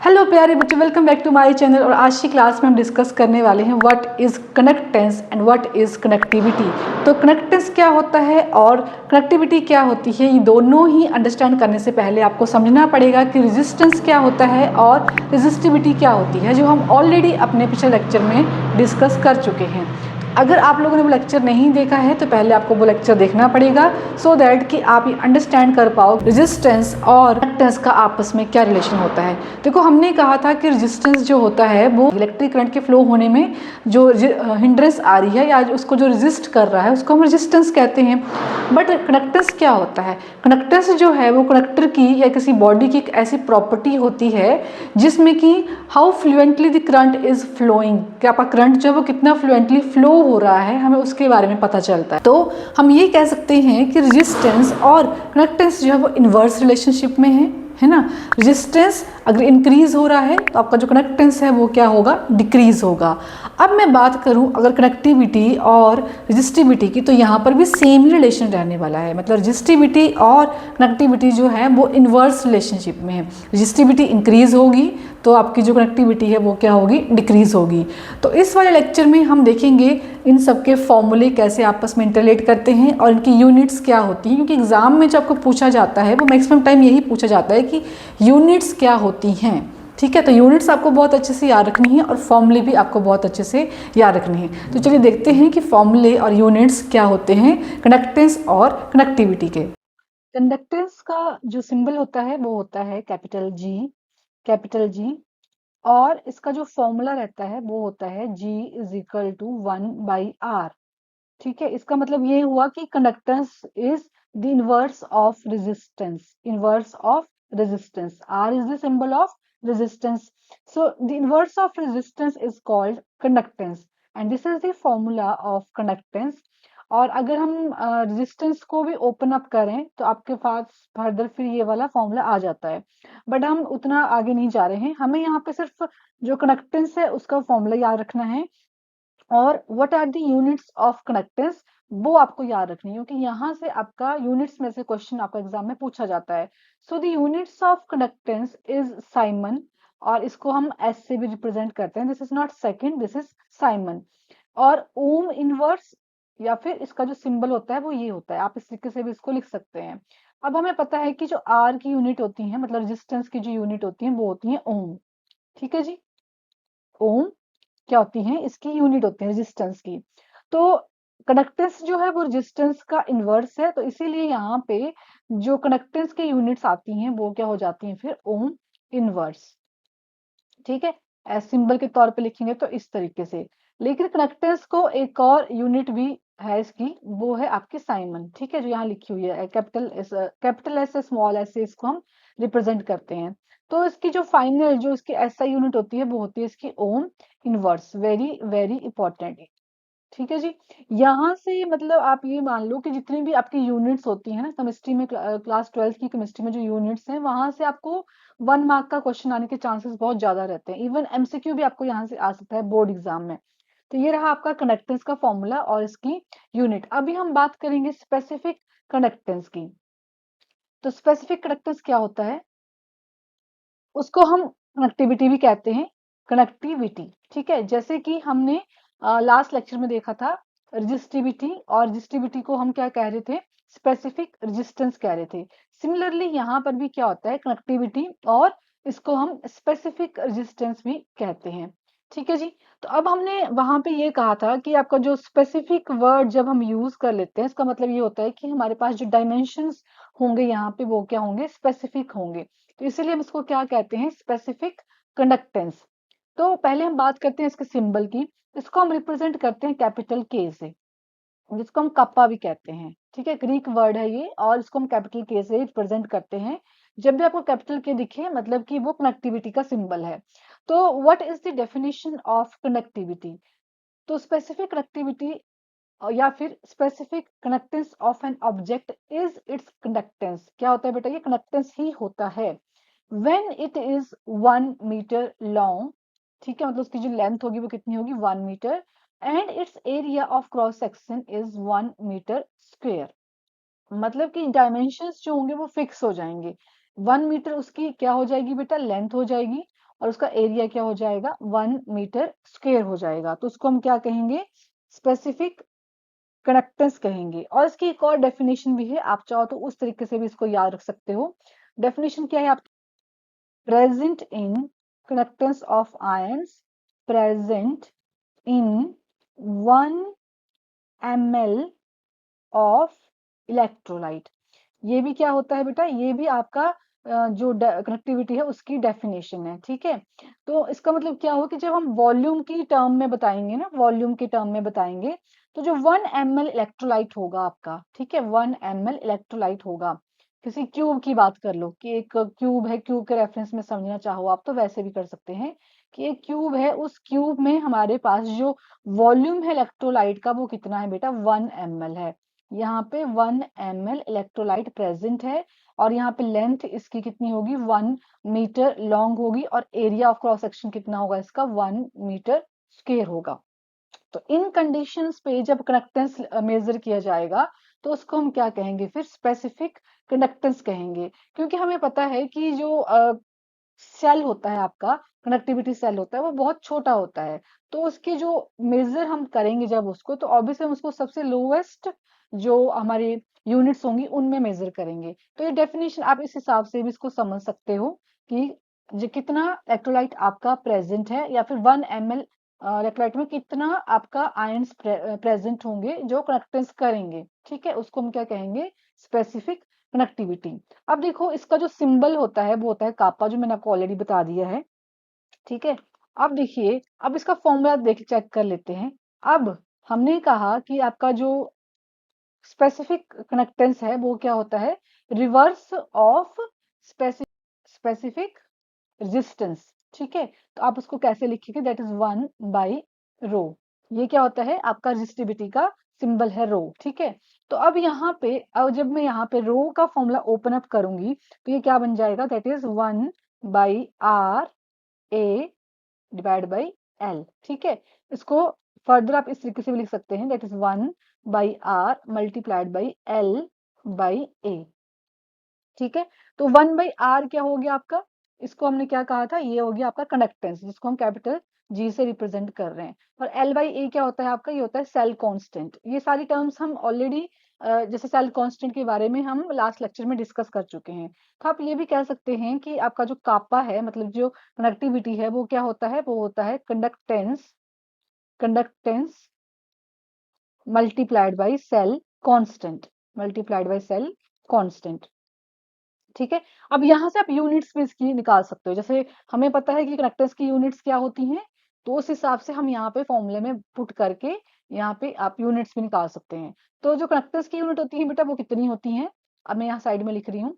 Hello प्यारे बच्चे, welcome back to my channel. और आज की क्लास में हम डिस्कस करने वाले हैं what is conductance and what is conductivity. तो कनेक्टेंस क्या होता है और कनेक्टिविटी क्या होती है, ये दोनों ही अंडरस्टैंड करने से पहले आपको समझना पड़ेगा कि रेजिस्टेंस क्या होता है और रेजिस्टिविटी क्या होती है, जो हम ऑलरेडी अपने पिछले लेक्चर में डिस्कस कर चुके हैं। अगर आप लोगों ने वो लेक्चर नहीं देखा है तो पहले आपको वो लेक्चर देखना पड़ेगा सो दैट कि आप ये अंडरस्टैंड कर पाओ रेजिस्टेंस और कनेक्टेंस का आपस में क्या रिलेशन होता है। देखो, हमने कहा था कि रेजिस्टेंस जो होता है वो इलेक्ट्रिक करंट के फ्लो होने में जो हिंड्रेंस आ रही है या उसको जो रेजिस्ट कर रहा है उसको हम रेजिस्टेंस कहते हैं। बट कनेक्टेंस क्या होता है? कनेक्टेंस जो है वो कनेक्टर की या किसी बॉडी की एक ऐसी प्रॉपर्टी होती है जिसमें कि how fluently the current is flowing, कि आपका करंट जो है वो कितना फ्लुएंटली फ्लो हो रहा है, हमें उसके बारे में पता चलता है। तो हम ये कह सकते हैं कि रेजिस्टेंस और कनेक्टेंस जो है वो इनवर्स रिलेशनशिप में है ना। रेजिस्टेंस अगर इंक्रीज हो रहा है तो आपका जो कनेक्टेंस है वो क्या होगा, डिक्रीज होगा। अब मैं बात करूं अगर कनेक्टिविटी और रेजिस्टिविटी की, तो यहाँ पर भी सेम ही रिलेशन रहने वाला है। मतलब रेजिस्टिविटी और कनेक्टिविटी जो है वो इनवर्स रिलेशनशिप में है। रेजिस्टिविटी इंक्रीज होगी तो आपकी जो कनेक्टिविटी है वो क्या होगी, डिक्रीज होगी। तो इस वाले लेक्चर में हम देखेंगे इन सब के फॉर्मूले कैसे आपस में इंटरलेट करते हैं और इनकी यूनिट्स क्या होती हैं, क्योंकि एग्जाम में जब आपको पूछा जाता है वो मैक्सिमम टाइम यही पूछा जाता है कि यूनिट्स क्या होती हैं। ठीक है, तो यूनिट्स आपको बहुत अच्छे से याद रखनी है और फॉर्मूले भी आपको बहुत अच्छे से याद रखने हैं। तो चलिए देखते हैं कि फॉर्मूले और यूनिट्स क्या होते हैं कंडक्टेंस और कनेक्टिविटी के। कंडक्टेंस का जो सिंबल होता है वो होता है कैपिटल जी। और इसका जो फॉर्मूला रहता है वो होता है G is equal to 1/R। ठीक है, इसका मतलब ये हुआ कि conductance is the inverse of resistance. R is the symbol of resistance. So the inverse of resistance is called conductance and this is the formula of conductance. और अगर हम रेजिस्टेंस को भी ओपन अप करें तो आपके पास फर्दर फिर ये वाला फॉर्मूला आ जाता है। बट हम उतना आगे नहीं जा रहे हैं, हमें यहाँ पे सिर्फ जो कंडक्टेंस है उसका फॉर्मूला याद रखना है और what are the units of conductance वो आपको याद रखनी है, क्योंकि यहाँ से आपका यूनिट्स में से क्वेश्चन आपका एग्जाम में पूछा जाता है। So the units of conductance is Simon और इसको हम एस से भी रिप्रेजेंट करते हैं। This is not second, this is Simon. और ओम इनवर्स या फिर इसका जो सिंबल होता है वो ये होता है, आप इस तरीके से भी इसको लिख सकते हैं। अब हमें पता है कि जो आर की यूनिट होती है, मतलब रेजिस्टेंस की जो यूनिट होती है वो होती है ओम। ठीक है जी, ओम क्या होती हैं, इसकी यूनिट होती है रेजिस्टेंस की। तो कंडक्टेंस जो है वो रेजिस्टेंस का इनवर्स है, तो इसीलिए यहाँ पे जो कंडक्टेंस की यूनिट्स आती हैं वो क्या हो जाती हैं फिर ओम इनवर्स। ठीक है, एस सिंबल के तौर पे लिखेंगे तो इस तरीके से। लेकिन कंडक्टेंस को एक और यूनिट भी है इसकी, वो है आपकी साइमन। ठीक है, जो यहाँ लिखी हुई है कैपिटल एस स्मॉल एस से इसको हम रिप्रेजेंट करते हैं। तो इसकी जो फाइनल जो इसकी एसआई यूनिट होती है वो होती है इसकी ohm inverse. Very very important. ठीक है जी, यहाँ से मतलब आप ये मान लो कि जितनी भी आपकी यूनिट्स होती है ना केमिस्ट्री में, क्लास 12th की केमिस्ट्री में जो यूनिट्स हैं वहां से आपको 1 मार्क का क्वेश्चन आने के चांसेस बहुत ज्यादा रहते हैं। इवन एमसीक्यू भी आपको यहाँ से आ सकता है बोर्ड एग्जाम में। तो ये रहा आपका कंडक्टेंस का फॉर्मूला और इसकी यूनिट। अभी हम बात करेंगे स्पेसिफिक कंडक्टेंस की। तो स्पेसिफिक कंडक्टेंस क्या होता है, उसको हम कनेक्टिविटी भी कहते हैं, कनेक्टिविटी। ठीक है, जैसे कि हमने लास्ट लेक्चर में देखा था रेजिस्टिविटी, और रेजिस्टिविटी को हम क्या कह रहे थे, स्पेसिफिक रेजिस्टेंस कह रहे थे। सिमिलरली यहाँ पर भी क्या होता है, कनेक्टिविटी, और इसको हम स्पेसिफिक रेजिस्टेंस भी कहते हैं। ठीक है जी, तो अब हमने वहां पे ये कहा था कि आपका जो स्पेसिफिक वर्ड जब हम यूज कर लेते हैं इसका मतलब ये होता है कि हमारे पास जो डायमेंशंस होंगे यहाँ पे वो क्या होंगे, स्पेसिफिक होंगे। तो इसीलिए हम इसको क्या कहते हैं, स्पेसिफिक कंडक्टेंस। तो पहले हम बात करते हैं इसके सिंबल की। इसको हम रिप्रेजेंट करते हैं कैपिटल के से, जिसको हम कप्पा भी कहते हैं। ठीक है, ग्रीक वर्ड है ये और इसको हम कैपिटल के से रिप्रेजेंट करते हैं। जब भी आपको कैपिटल के दिखे मतलब कि वो कनेक्टिविटी का सिंबल है। तो what is the definition of connectivity? तो स्पेसिफिक कनेक्टिविटी या फिर specific conductance of an object is it's conductance. क्या होता है बेटा, ये कंडक्टेंस ही होता है when it is 1 metre long. ठीक है, मतलब उसकी जो लेंथ होगी वो कितनी होगी, 1 metre, and its area of cross section is 1 metre square. मतलब कि डायमेंशंस जो होंगे वो फिक्स हो जाएंगे। 1 मीटर उसकी क्या हो जाएगी बेटा, लेंथ हो जाएगी, और उसका एरिया क्या हो जाएगा, 1 मीटर स्क्वायर हो जाएगा। तो उसको हम क्या कहेंगे, स्पेसिफिक कंडक्टेंस कहेंगे। और इसकी एक और डेफिनेशन भी है, आप चाहो तो उस तरीके से भी इसको याद रख सकते हो। डेफिनेशन क्या है आपकी, present in conductance of ions present in 1 ml of electrolyte. ये भी क्या होता है बेटा, ये भी आपका जो कनेक्टिविटी है उसकी डेफिनेशन है, ठीक है। तो इसका मतलब क्या हो कि जब हम वॉल्यूम की टर्म में बताएंगे ना, वॉल्यूम के टर्म में बताएंगे, तो जो 1 ml इलेक्ट्रोलाइट होगा आपका, ठीक है, 1 ml इलेक्ट्रोलाइट होगा। किसी क्यूब की बात कर लो कि एक क्यूब है, क्यूब के रेफरेंस में समझना चाहो आप तो वैसे भी कर सकते हैं कि एक क्यूब है, उस क्यूब में हमारे पास जो वॉल्यूम है इलेक्ट्रोलाइट का वो कितना है बेटा, 1 ml है। यहाँ पे 1 ml इलेक्ट्रोलाइट प्रेजेंट है और यहाँ पे लेंथ इसकी कितनी होगी, 1 मीटर लॉन्ग होगी और एरिया ऑफ क्रॉस सेक्शन कितना होगा इसका, 1 मीटर स्क्वायर होगा। तो इन कंडीशंस पे जब कंडक्टेंस मेजर किया जाएगा तो उसको हम क्या कहेंगे, फिर स्पेसिफिक कंडक्टेंस कहेंगे। क्योंकि हमें पता है कि जो सेल होता है आपका, कंडक्टिविटी सेल होता है, वो बहुत छोटा होता है। तो उसकी जो मेजर हम करेंगे जब उसको, तो ऑब्वियसली हम उसको सबसे लोएस्ट जो हमारी यूनिट्स होंगी उनमें मेजर करेंगे। तो ये डेफिनेशन आप इस हिसाब से भी इसको समझ सकते हो कि जो कितना इलेक्ट्रोलाइट आपका प्रेजेंट है, या फिर 1 ml इलेक्ट्रोलाइट में कितना आपका आयंस प्रेजेंट होंगे जो कंडक्टेंस करेंगे, ठीक है, उसको हम क्या कहेंगे, स्पेसिफिक कनेक्टिविटी। अब देखो इसका जो सिंबल होता है वो होता है कापा, जो मैंने आपको ऑलरेडी बता दिया है, ठीक है। अब देखिए, अब इसका फॉर्मूला देख चेक कर लेते हैं। अब हमने कहा कि आपका जो स्पेसिफिक कनेक्टेंस है वो क्या होता है, रिवर्स ऑफ स्पेसिफिक रेजिस्टेंस, ठीक है। तो आप उसको कैसे लिखेंगे, दैट इज 1/रो। ये क्या होता है, आपका रेजिस्टिविटी का सिंबल है रो, ठीक है। तो अब यहाँ पे, अब जब मैं यहाँ पे रो का फॉर्मूला ओपन अप करूंगी तो ये क्या बन जाएगा, that is 1/RA divide by L, ठीक है। इसको फर्दर आप इस तरीके से भी लिख सकते हैं, that is 1/R multiplied by L by A, ठीक है। तो 1/R क्या हो गया आपका, इसको हमने क्या कहा था, ये हो गया आपका कंडक्टेंस जिसको हम कैपिटल जी से रिप्रेजेंट कर रहे हैं। और एल बाई ए क्या होता है आपका, ये होता है सेल कांस्टेंट। ये सारी टर्म्स हम ऑलरेडी जैसे सेल कांस्टेंट के बारे में हम लास्ट लेक्चर में डिस्कस कर चुके हैं। तो आप ये भी कह सकते हैं कि आपका जो कापा है, मतलब जो कंडक्टिविटी है, वो क्या होता है, वो होता है conductance, conductance multiplied by cell constant, multiplied by cell constant, ठीक है। अब यहाँ से आप यूनिट्स भी इसकी निकाल सकते हो। जैसे हमें पता है कि कंडक्टेंस की यूनिट्स क्या होती हैं, तो उस हिसाब से हम यहाँ पे फॉर्मूले में पुट करके यहाँ पे आप यूनिट्स भी निकाल सकते हैं। तो जो कंडक्टेंस की यूनिट होती है बेटा वो कितनी होती है, अब मैं यहाँ साइड में लिख रही हूँ,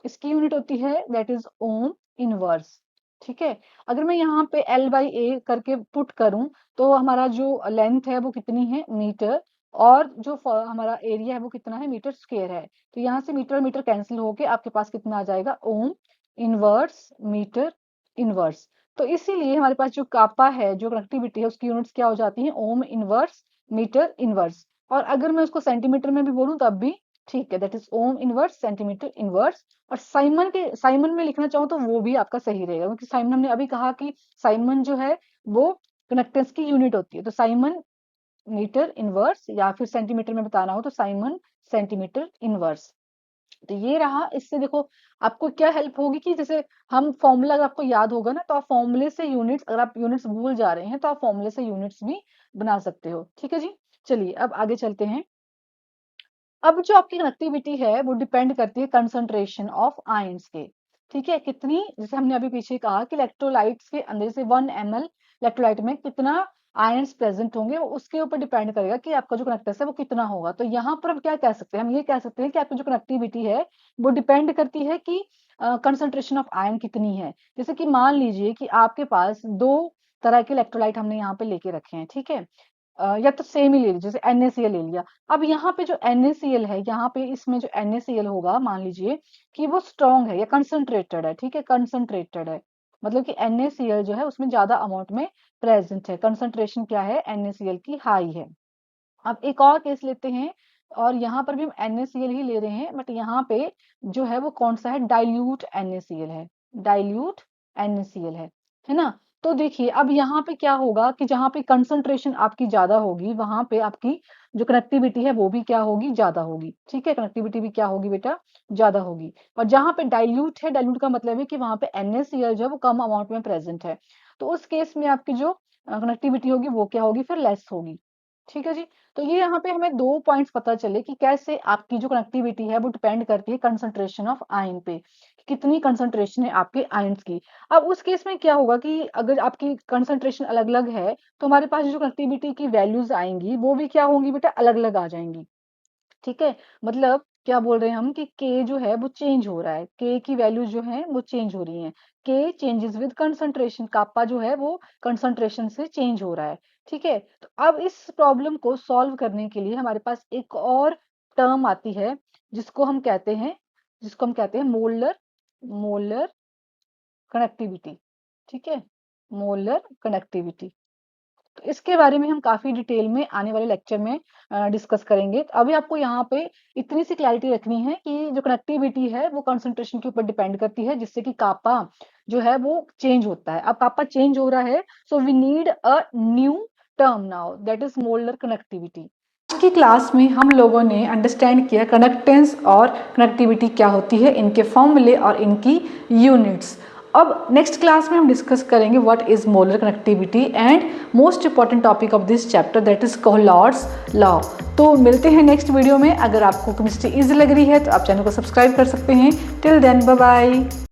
इसकी यूनिट होती है दैट इज ओम इनवर्स, ठीक है। अगर मैं यहाँ पे एल बाई ए करके पुट करूं तो हमारा जो लेंथ है वो कितनी है, मीटर, और जो हमारा एरिया है वो कितना है, मीटर स्क्वायर है। तो यहाँ से मीटर मीटर कैंसिल होके आपके पास कितना आ जाएगा, ओम इनवर्स मीटर इनवर्स। तो इसीलिए हमारे पास जो कापा है, जो कनेक्टिविटी है, उसकी यूनिट्स क्या हो जाती है, ओम इनवर्स मीटर इनवर्स। और अगर मैं उसको सेंटीमीटर में भी बोलूं तब भी ठीक है, that is ohm inverse centimetre inverse. और साइमन में लिखना चाहो तो वो भी आपका सही रहेगा, क्योंकि साइमन हमने अभी कहा कि साइमन जो है वो कंडक्टेंस की यूनिट होती है। तो साइमन मीटर इनवर्स, या फिर सेंटीमीटर में बताना हो तो साइमन सेंटीमीटर इनवर्स। तो ये रहा। इससे देखो आपको क्या हेल्प होगी कि जैसे हम फॉर्मूला अगर आपको याद होगा ना, तो आप फॉर्मूले से यूनिट्स, अगर आप यूनिट्स भूल जा रहे हैं तो आप फॉर्मूले से यूनिट्स भी बना सकते हो, ठीक है जी। चलिए अब आगे चलते हैं। अब जो आपकी कनेक्टिविटी है वो डिपेंड करती है कंसंट्रेशन ऑफ आयंस के, ठीक है, कितनी, जैसे हमने अभी पीछे कहा कि इलेक्ट्रोलाइट्स के अंदर से 1 ml इलेक्ट्रोलाइट में कितना आयंस प्रेजेंट होंगे, वो उसके ऊपर डिपेंड करेगा कि आपका जो कनेक्टेंस है वो कितना होगा। तो यहाँ पर हम क्या कह सकते हैं, हम ये कह सकते हैं कि आपकी जो कनेक्टिविटी है वो डिपेंड करती है कि कंसंट्रेशन ऑफ आयन कितनी है। जैसे कि मान लीजिए कि आपके पास दो तरह के इलेक्ट्रोलाइट हमने यहाँ पे लेके रखे हैं, ठीक है। या तो सेम ही ले लीजिए, जैसे NaCl ले लिया। अब यहाँ पे जो NaCl है, यहाँ पे इसमें जो NaCl होगा, मान लीजिए कि वो स्ट्रॉन्ग है या कंसंट्रेटेड है, ठीक है, कंसंट्रेटेड है, मतलब कि NaCl जो है उसमें ज्यादा अमाउंट में प्रेजेंट है, कंसंट्रेशन क्या है NaCl की हाई है। अब एक और केस लेते हैं, और यहाँ पर भी हम NaCl ही ले रहे हैं, बट यहाँ पे जो है वो कौन सा है, डाइल्यूट NaCl है, डाइल्यूट NaCl है। है ना? तो देखिए अब यहाँ पे क्या होगा कि जहाँ पे कंसंट्रेशन आपकी ज़्यादा होगी, वहाँ पे आपकी जो कनेक्टिविटी है वो भी क्या होगी? ज़्यादा होगी, ठीक है? कनेक्टिविटी भी क्या होगी बेटा? ज़्यादा होगी। और जहाँ पे डाइल्यूट है, डाइल्यूट का मतलब है कि वहाँ पे NaCl जो है वो कम अमाउंट में प्रेज़ेंट है। तो उस केस में आपकी जो कनेक्टिविटी होगी वो क्या होगी? फिर लेस होगी। ठीक है जी? तो ये यहाँ पे हमें 2 पॉइंट्स पता चले कि कैसे आपकी जो कनेक्टिविटी है वो डिपेंड करती है कंसंट्रेशन ऑफ आयन पे। कितनी कंसंट्रेशन है आपके आयन्स की। अब उस केस में क्या होगा कि अगर आपकी कंसंट्रेशन अलग-अलग है, तो हमारे पास जो कनेक्टिविटी की वैल्यूज़ आएँगी, वो भी क्या होंगी बेटा अलग-अलग आ जाएँगी। ठीक है? मतलब क्या बोल रहे हैं हम कि K जो है वो चेंज हो रहा है। K की वैल्यू जो है वो चेंज हो रही हैं। K चेंजेस विद कंसंट्रेशन, कापा जो है वो कंसंट्रेशन से चेंज हो रहा है। ठीक है? तो अब इस प्रॉब्लम को सॉल्व करने के लिए हमारे पास एक और टर्म आती है जिसको हम कहते हैं मोलर मोलर कनेक्टिविटी। ठीक है? Molar connectivity. तो इसके बारे में हम काफ़ी डिटेल में आने वाले लेक्चर में डिस्कस करेंगे। तो अभी आपको यहाँ पे इतनी सी क्लैरिटी रखनी है कि जो कनेक्टिविटी है वो कंसंट्रेशन के ऊपर डिपेंड करती है जिससे कि कापा जो है वो चेंज होता है। अब कापा चेंज हो रहा है so we need a new term now that is molar connectivity. आज की क्लास में हम लोगों ने अंडरस्टैंड किया कंडक्टेंस और कनेक्टिविटी क्या होती है, इनके फॉर्मूले और इनकी यूनिट्स। अब नेक्स्ट क्लास में हम डिस्कस करेंगे what is molar conductivity and most important topic of this chapter that is Kohlrausch's law. तो मिलते हैं नेक्स्ट वीडियो में। अगर आपको केमिस्ट्री इजी लग रही है तो आप चैनल को सब्सक्राइब कर सकते हैं। Till then bye bye.